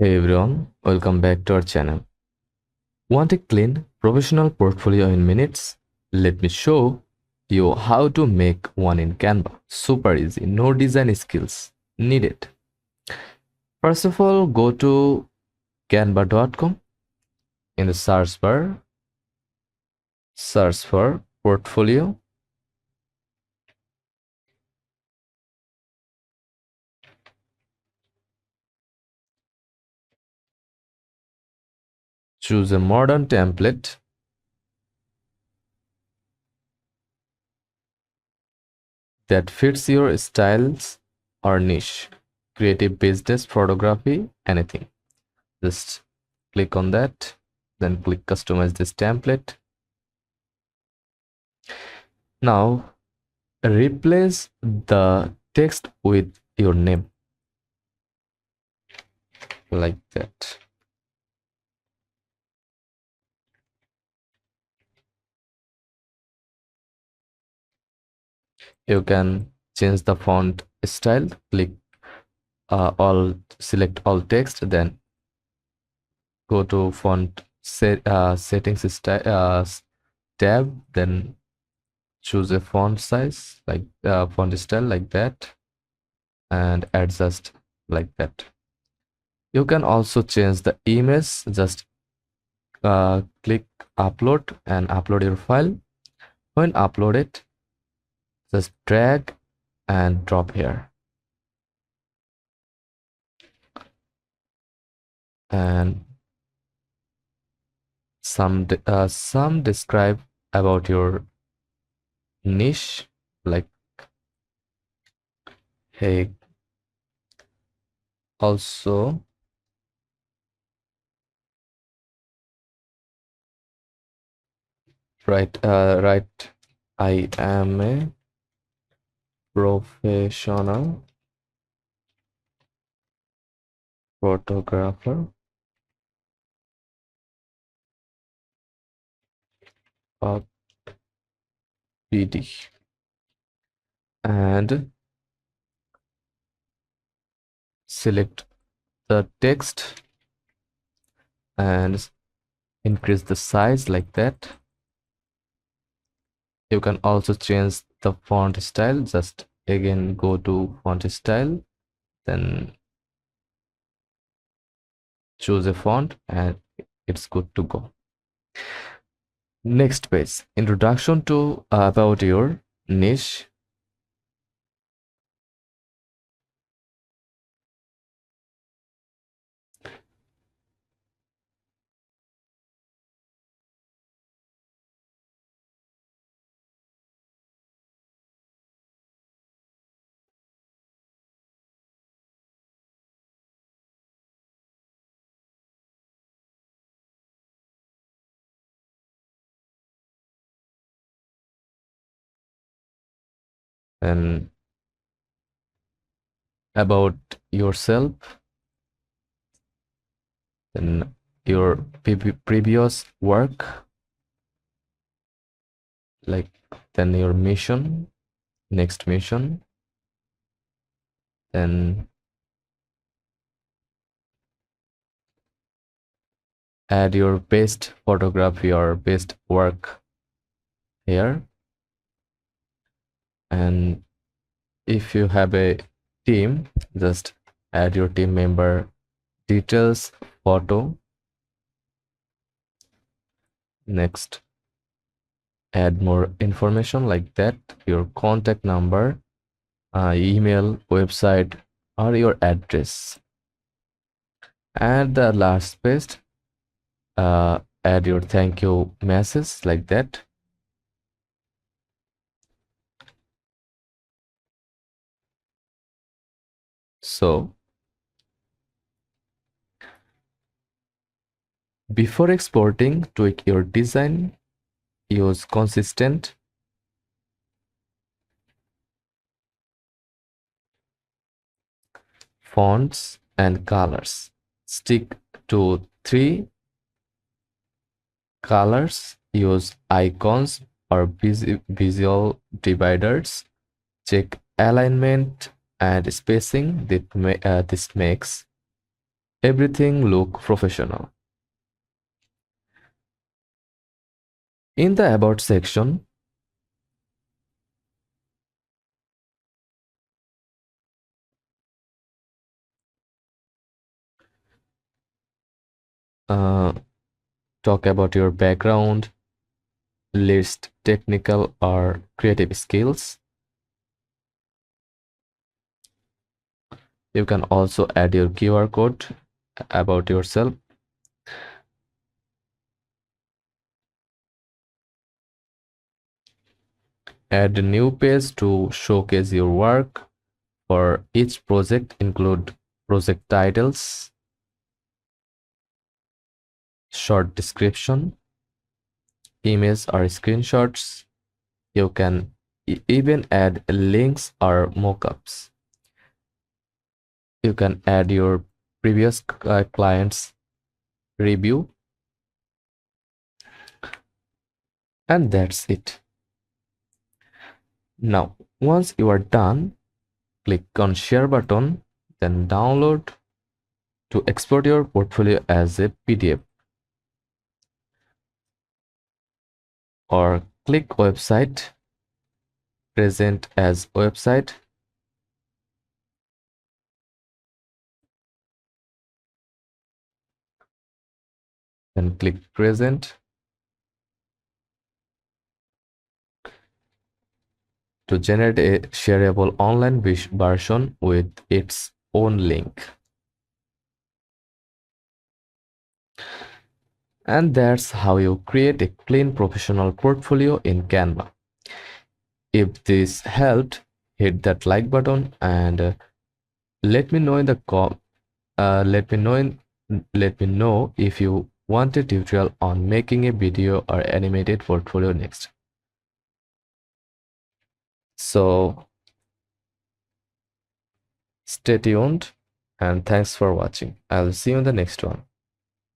Hey everyone, welcome back to our channel. Want a clean, professional portfolio in minutes? Let me show you how to make one in Canva. Super easy, no design skills needed. First of all, go to canva.com. In the search bar, search for portfolio. Choose a modern template that fits your styles or niche. Creative business, photography, anything. Just click on that, then click customize this template. Now replace the text with your name like that. You can change the font style. Click select all text, then go to font settings tab, then choose a font size like font style like that and adjust like that. You can also change the image. Just click upload and upload your file. When upload it, just drag and drop here, and some describe about your niche, like, hey, also write I am a professional photographer of PD, and select the text and increase the size like that. You can also change the font style. Just again go to font style, then choose a font, and it's good to go. Next page, introduction to about your niche. And about yourself, then your previous work, like, then your mission, next mission, then add your best photography or best work here. And if you have a team, just add your team member details, photo. Next, add more information like that, your contact number, email, website, or your address. And the last page, add your thank you message like that. So before exporting, tweak your design, use consistent fonts and colors. Stick to 3 colors, use icons or visual dividers, check alignment and spacing. This makes everything look professional. In the About section, uh, talk about your background, list technical or creative skills. You can also add your QR code about yourself. Add a new page to showcase your work. For each project, include project titles, short description, images or screenshots. You can even add links or mockups. You can add your previous client's review, and that's it. Now, once you are done, click on share button, then download to export your portfolio as a PDF, or click website, present as website, then click present to generate a shareable online version with its own link. And that's how you create a clean professional portfolio in Canva. If this helped, hit that like button and let me know in the let me know if you want a tutorial on making a video or animated portfolio next. So stay tuned and thanks for watching. I'll see you in the next one.